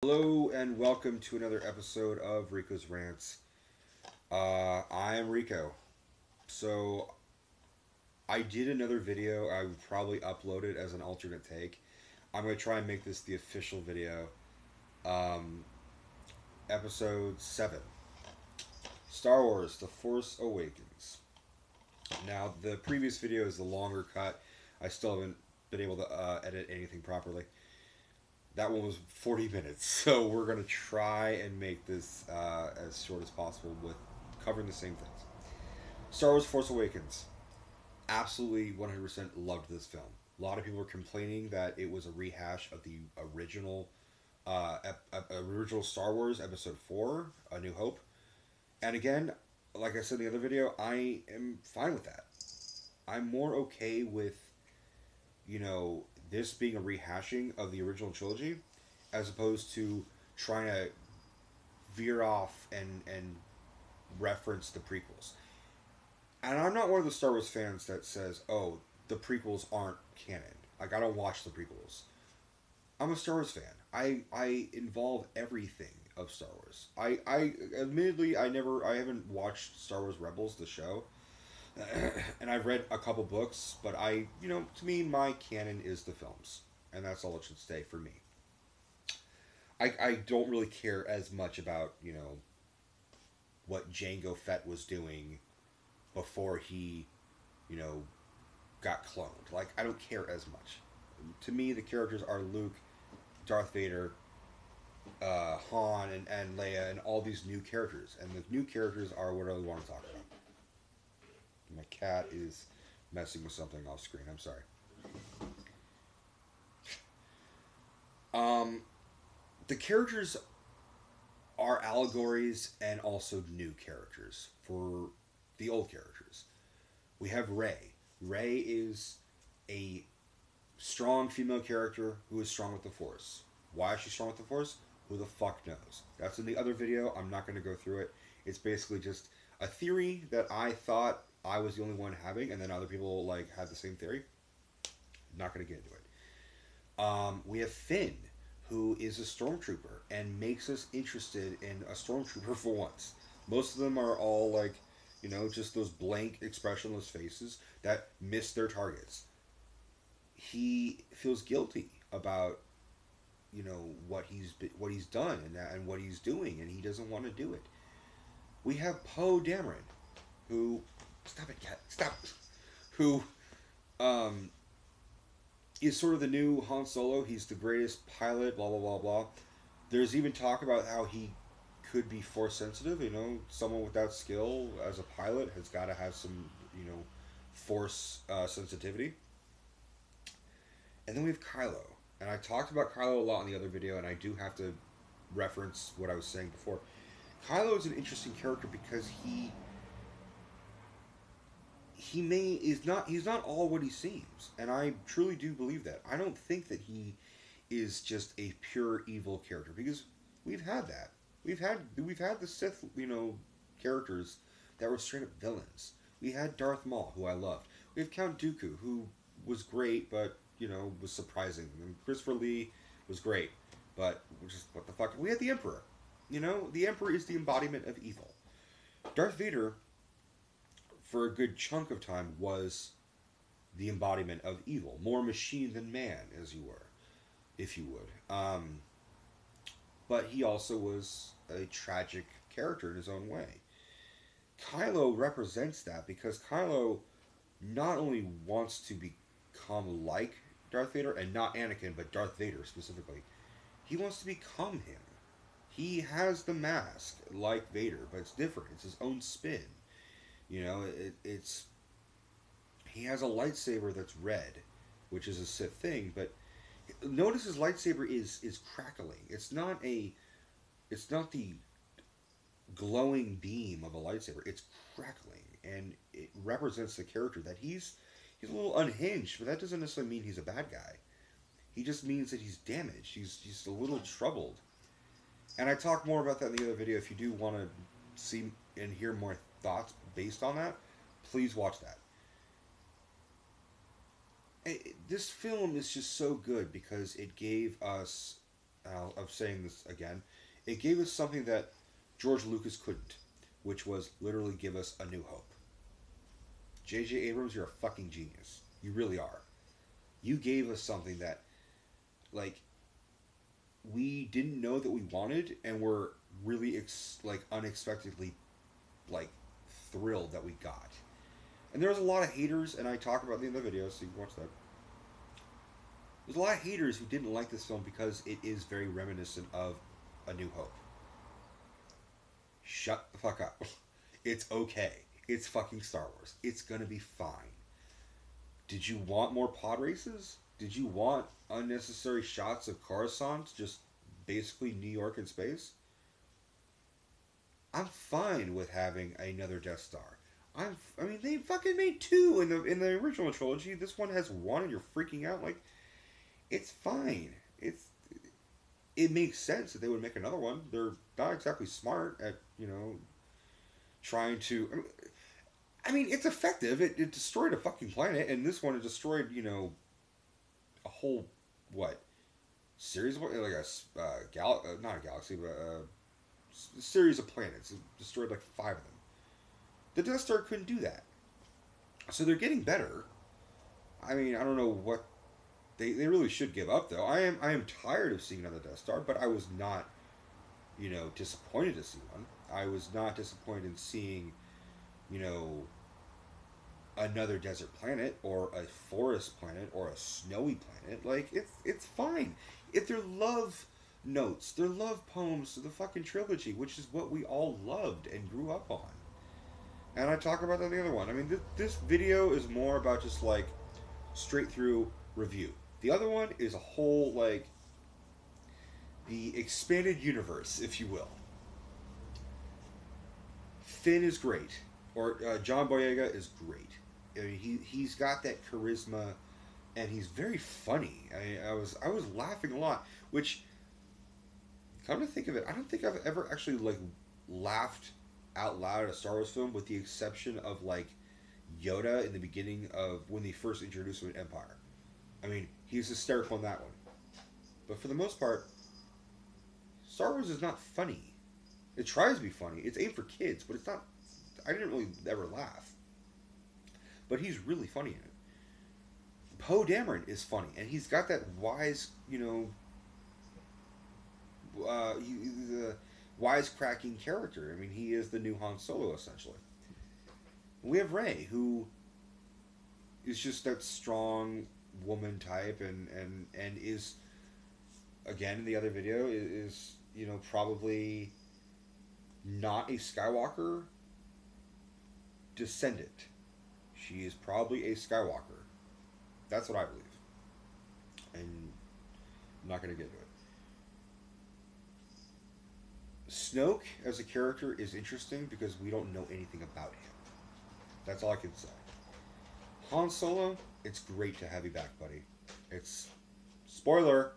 Hello and welcome to another episode of Rico's Rants. I am Rico. So I did another video. I would probably upload it as an alternate take. I'm gonna try and make this the official video. Um, Episode 7, Star Wars: The Force Awakens. Now the previous video is the longer cut. I still haven't been able to edit anything properly. That one was 40 minutes, so we're going to try and make this as short as possible with covering the same things. Star Wars Force Awakens. Absolutely 100% loved this film. A lot of people were complaining that it was a rehash of the original Star Wars Episode 4, A New Hope. And again, like I said in the other video, I am fine with that. I'm more okay with, this being a rehashing of the original trilogy as opposed to trying to veer off and reference the prequels. And I'm not one of the Star Wars fans that says, oh, the prequels aren't canon. Like, I don't watch the prequels. I'm a Star Wars fan. I involve everything of Star Wars. I admittedly, I haven't watched Star Wars Rebels, the show. And I've read a couple books, but to me, my canon is the films. And that's all it should stay for me. I don't really care as much about, what Jango Fett was doing before he, you know, got cloned. Like, I don't care as much. To me, the characters are Luke, Darth Vader, Han, and Leia, and all these new characters. And the new characters are what I really want to talk about. My cat is messing with something off screen. I'm sorry. The characters are allegories and also new characters for the old characters. We have Rey. Rey is a strong female character who is strong with the Force. Why is she strong with the Force? Who the fuck knows? That's in the other video. I'm not going to go through it. It's basically just a theory that I thought I was the only one having, and then other people had the same theory. Not going to get into it. We have Finn, who is a stormtrooper and makes us interested in a stormtrooper for once. Most of them are all just those blank, expressionless faces that miss their targets. He feels guilty about what he's done and what he's doing, and he doesn't want to do it. We have Poe Dameron, who stop it, cat, stop, who is sort of the new Han Solo. He's the greatest pilot, blah blah blah blah. There's even talk about how he could be force sensitive. Someone with that skill as a pilot has got to have some force sensitivity. And then we have Kylo. And I talked about Kylo a lot in the other video, and I do have to reference what I was saying before. Kylo is an interesting character because he's not all what he seems, and I truly do believe that. I don't think that he is just a pure evil character, because we've had that. We've had the Sith, characters that were straight up villains. We had Darth Maul, who I loved. We have Count Dooku, who was great, but was surprising. And Christopher Lee was great, but just what the fuck. We had the Emperor. The Emperor is the embodiment of evil. Darth Vader, for a good chunk of time, was the embodiment of evil. More machine than man, as you were, if you would. But he also was a tragic character in his own way. Kylo represents that because Kylo not only wants to become like Darth Vader, and not Anakin, but Darth Vader specifically, he wants to become him. He has the mask like Vader, but it's different. It's his own spin. It's he has a lightsaber that's red, which is a Sith thing, but notice his lightsaber is crackling. It's not the glowing beam of a lightsaber. It's crackling, and it represents the character that he's a little unhinged, but that doesn't necessarily mean he's a bad guy. He just means that he's damaged. He's a little troubled. And I talk more about that in the other video. If you do want to see and hear more thoughts based on that, please watch that. This film is just so good because it gave us I'm saying this again, it gave us something that George Lucas couldn't, which was literally give us a new hope. J.J. Abrams, you're a fucking genius. You really are. You gave us something that, like, we didn't know that we wanted, and we're really unexpectedly like thrilled that we got. And there's a lot of haters, and I talk about it in the video, so you can watch that. There's a lot of haters who didn't like this film because it is very reminiscent of A New Hope. Shut the fuck up. It's okay. It's fucking Star Wars. It's gonna be fine. Did you want more pod races? Did you want unnecessary shots of Coruscant, just basically New York in space? I'm fine with having another Death Star. I mean, they fucking made two in the original trilogy. This one has one, and you're freaking out. Like, it's fine. It makes sense that they would make another one. They're not exactly smart at trying to. I mean, it's effective. It destroyed a fucking planet, and this one it destroyed a whole what series of, like a not a galaxy, but a series of planets. It destroyed like 5 of them. The Death Star couldn't do that, so they're getting better. I mean, I don't know what they really should give up though. I am tired of seeing another Death Star, but I was not disappointed to see one. I was not disappointed in seeing another desert planet or a forest planet or a snowy planet. Like, it's fine. If they're love notes, they're love poems to the fucking trilogy, which is what we all loved and grew up on. And I talk about that in the other one. I mean, this video is more about just like straight through review. The other one is a whole like the expanded universe, if you will. Finn is great, or John Boyega is great. I mean, he's got that charisma, and he's very funny. I was laughing a lot. Which, come to think of it, I don't think I've ever actually like laughed out loud at a Star Wars film, with the exception of like Yoda in the beginning of when they first introduced him in Empire. I mean, he's hysterical in that one. But for the most part, Star Wars is not funny. It tries to be funny. It's aimed for kids, but it's not. I didn't really ever laugh. But he's really funny in it. Poe Dameron is funny, and he's got that wise, he's a wisecracking character. I mean, he is the new Han Solo, essentially. We have Rey, who is just that strong woman type, and is, again, in the other video, is probably not a Skywalker descendant. She is probably a Skywalker. That's what I believe. And I'm not going to get into it. Snoke as a character is interesting because we don't know anything about him. That's all I can say. Han Solo, it's great to have you back, buddy. It's spoiler.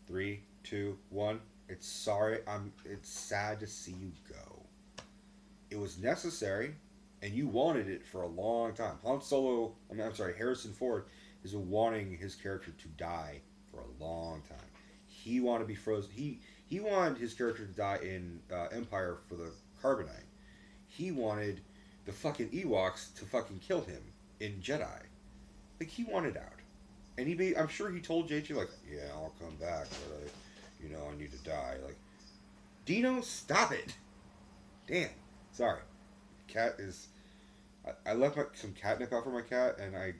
3, 2, 1. It's sad to see you go. It was necessary, and you wanted it for a long time. Harrison Ford has been wanting his character to die for a long time. He wanted to be frozen. He wanted his character to die in Empire for the Carbonite. He wanted the fucking Ewoks to fucking kill him in Jedi. Like, he wanted out. And I'm sure he told JJ, like, yeah, I'll come back, but I need to die. Like, Dino, stop it. Damn. Sorry. Cat is... I left some catnip out for my cat, and I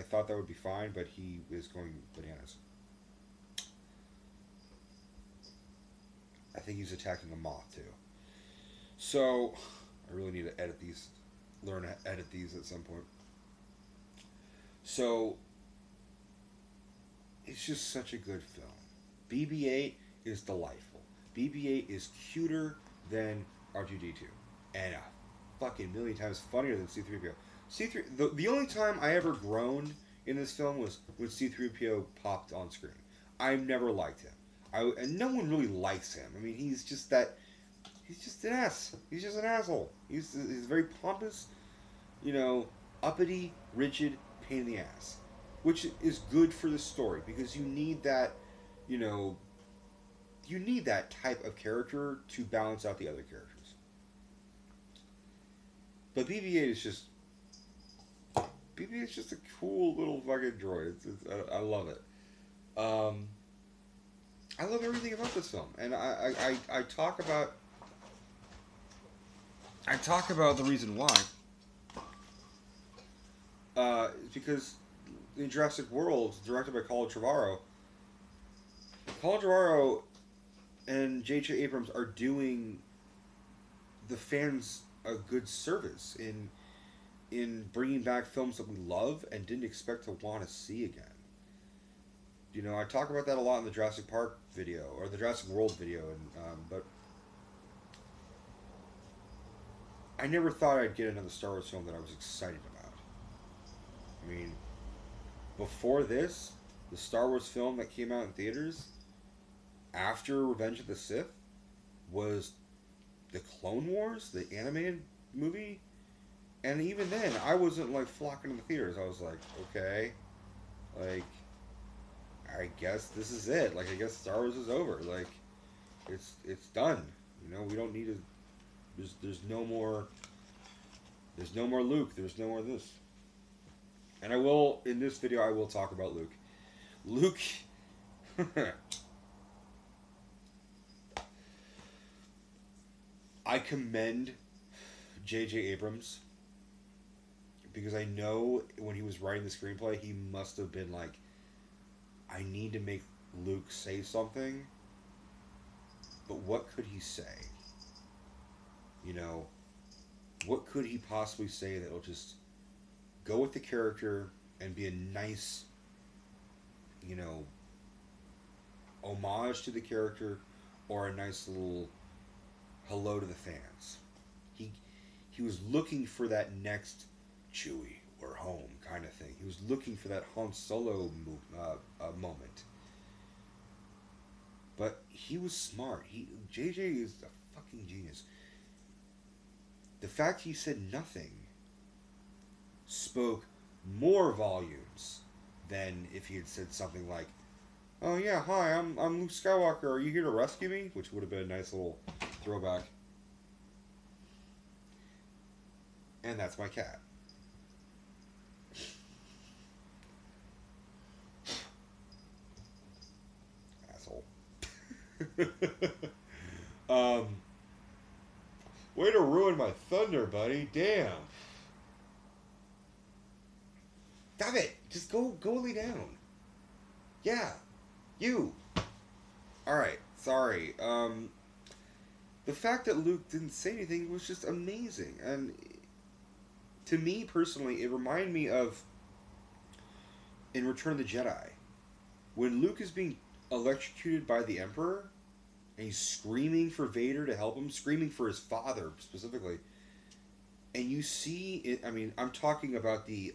thought that would be fine, but he is going bananas. I think he's attacking a moth, too. So, I really need to learn to edit these at some point. So, it's just such a good film. BB-8 is delightful. BB-8 is cuter than R2-D2. And a fucking million times funnier than C-3PO. The only time I ever groaned in this film was when C-3PO popped on screen. I've never liked him. And no one really likes him. I mean, he's just an ass. He's just an asshole. He's very pompous, uppity, rigid, pain in the ass. Which is good for the story, because you need that, you know, you need that type of character to balance out the other characters. But BB-8 is just BB-8 is just a cool little fucking droid. I love it. I love everything about this film, and I talk about the reason why. Because in Jurassic World, directed by Colin Trevorrow and J.J. Abrams are doing the fans a good service in bringing back films that we love and didn't expect to want to see again. You know, I talk about that a lot in the Jurassic Park video or the Jurassic World video, but I never thought I'd get another Star Wars film that I was excited about. I mean, before this, the Star Wars film that came out in theaters after Revenge of the Sith was the Clone Wars, the animated movie. And even then, I wasn't like flocking to the theaters. I was like, okay, like, I guess this is it. Like, I guess Star Wars is over. Like, it's done. You know, we don't need to. There's no more. There's no more Luke. There's no more this. And I will, in this video, I will talk about Luke. Luke. I commend J.J. Abrams, because I know when he was writing the screenplay, he must have been like, I need to make Luke say something, but what could he say? You know, what could he possibly say that will just go with the character and be a nice, you know, homage to the character, or a nice little hello to the fans? He was looking for that next Chewie, we're home kind of thing. He was looking for that Han Solo moment. But he was smart. JJ is a fucking genius. The fact he said nothing spoke more volumes than if he had said something like, "Oh yeah, hi, I'm Luke Skywalker. Are you here to rescue me?" Which would have been a nice little throwback. And that's my cat. Asshole. Way to ruin my thunder, buddy. Damn. Stop it. Just go lay down. Yeah. You. Alright. Sorry. The fact that Luke didn't say anything was just amazing. And to me, personally, it reminded me of in Return of the Jedi, when Luke is being electrocuted by the Emperor, and he's screaming for Vader to help him, screaming for his father, specifically. And you see it, I mean, I'm talking about the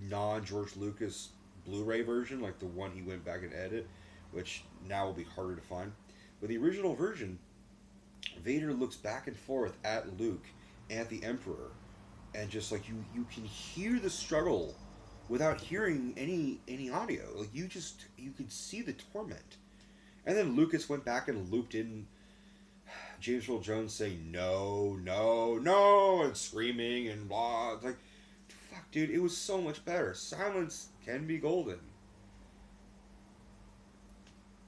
non-George Lucas Blu-ray version, like the one he went back and edited, which now will be harder to find. But the original version, Vader looks back and forth at Luke and at the Emperor, and just like you can hear the struggle without hearing any audio. Like you could see the torment. And then Lucas went back and looped in James Earl Jones saying no, no, no, and screaming and blah. It's like, fuck, dude, it was so much better. Silence can be golden.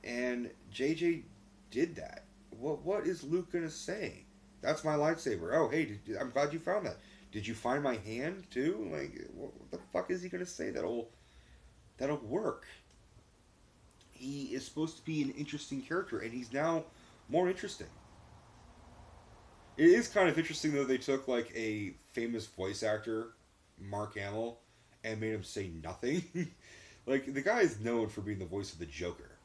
And JJ did that. What is Luke gonna say? That's my lightsaber. Oh, hey, I'm glad you found that. Did you find my hand too? Like, what the fuck is he gonna say that'll work? He is supposed to be an interesting character, and he's now more interesting. It is kind of interesting, though, they took, like, a famous voice actor, Mark Hamill, and made him say nothing. Like, the guy is known for being the voice of the Joker.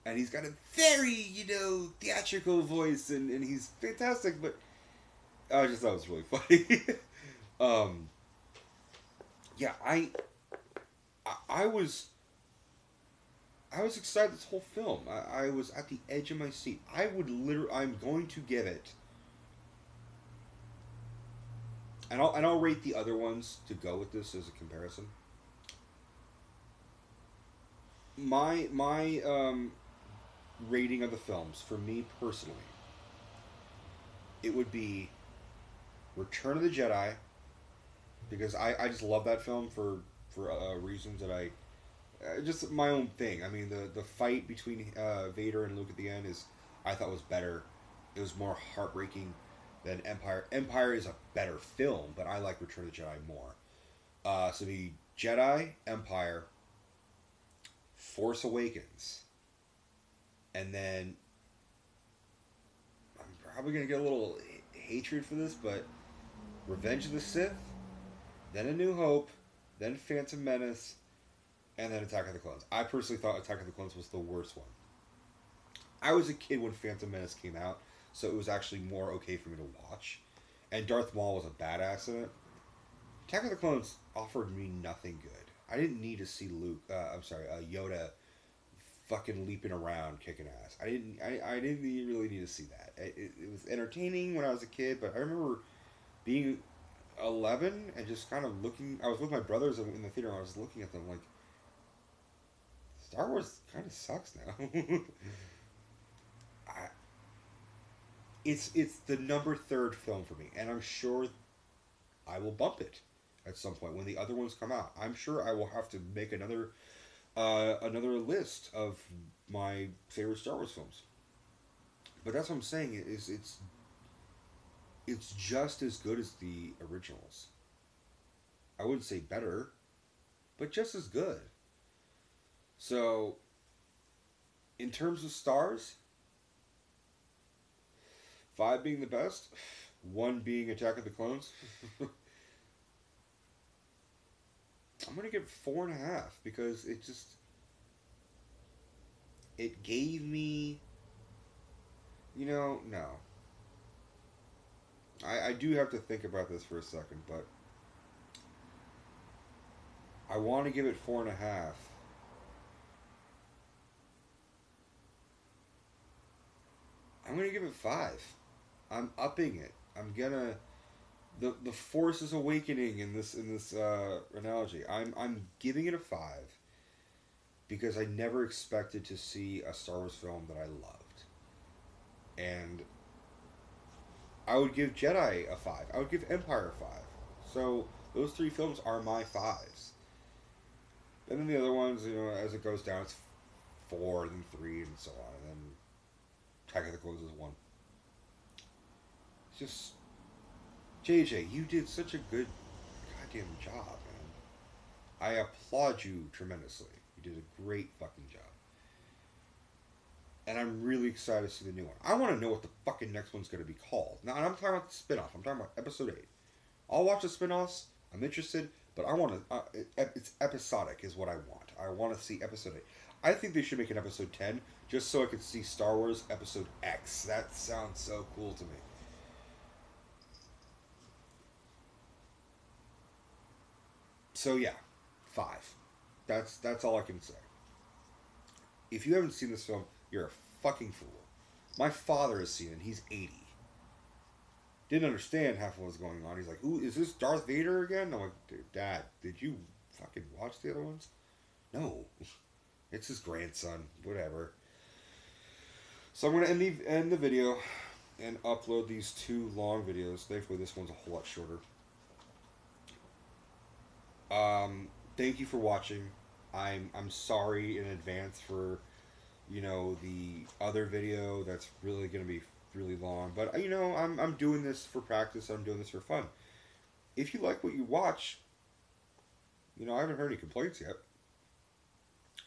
And he's got a very, theatrical voice, and he's fantastic, but I just thought it was really funny. Yeah, I was excited this whole film. I was at the edge of my seat. I'm going to give it, and I'll rate the other ones to go with this as a comparison. My rating of the films for me personally, it would be Return of the Jedi because I just love that film for reasons that I just my own thing. I mean the fight between Vader and Luke at the end is I thought was better. It was more heartbreaking than Empire. Empire is a better film, but I like Return of the Jedi more. So the Jedi, Empire, Force Awakens, and then I'm probably gonna get a little hatred for this, but Revenge of the Sith, then A New Hope, then Phantom Menace, and then Attack of the Clones. I personally thought Attack of the Clones was the worst one. I was a kid when Phantom Menace came out, so it was actually more okay for me to watch. And Darth Maul was a badass in it. Attack of the Clones offered me nothing good. I didn't need to see Yoda fucking leaping around kicking ass. I didn't really need to see that. It was entertaining when I was a kid, but I remember being 11 and just kind of looking. I was with my brothers in the theater and I was looking at them like, Star Wars kind of sucks now. I, it's the number third film for me, and I'm sure I will bump it at some point when the other ones come out. I'm sure I will have to make another list of my favorite Star Wars films. But that's what I'm saying is it's just as good as the originals. I wouldn't say better, but just as good. So, in terms of stars, 5 being the best, 1 being Attack of the Clones. I'm gonna give 4.5 because it gave me, no. I do have to think about this for a second, but I want to give it 4.5. I'm gonna give it 5. I'm upping it. I'm gonna the Force is awakening in this analogy. I'm giving it a 5 because I never expected to see a Star Wars film that I loved, and I would give Jedi a 5. I would give Empire a 5. So those 3 films are my 5s. And then the other ones, as it goes down, it's 4, and then 3, and so on, and then Attack of the Clones is 1. It's just JJ, you did such a good goddamn job, man. I applaud you tremendously. You did a great fucking job. And I'm really excited to see the new one. I want to know what the fucking next one's going to be called. Now, I'm talking about the spin-off. I'm talking about Episode 8. I'll watch the spin-offs. I'm interested. But I want to... it's episodic is what I want. I want to see Episode 8. I think they should make an Episode 10 just so I could see Star Wars Episode X. That sounds so cool to me. So yeah, 5. That's all I can say. If you haven't seen this film, you're a fucking fool. My father has seen it. He's 80. Didn't understand half of what was going on. He's like, "Ooh, is this Darth Vader again?" I'm like, "Dad, did you fucking watch the other ones?" No, it's his grandson. Whatever. So I'm gonna end the video and upload these 2 long videos. Thankfully, this one's a whole lot shorter. Thank you for watching. I'm sorry in advance for the other video that's really gonna be really long, but I'm doing this for practice. I'm doing this for fun. If you like what you watch, I haven't heard any complaints yet.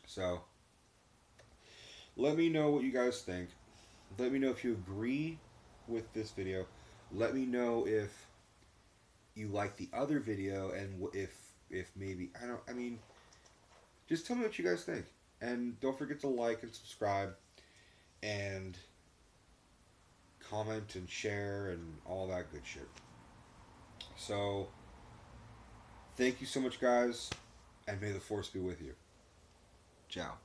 So let me know what you guys think. Let me know if you agree with this video. Let me know if you like the other video and if maybe just tell me what you guys think. And don't forget to like and subscribe and comment and share and all that good shit. So, thank you so much, guys, and may the Force be with you. Ciao.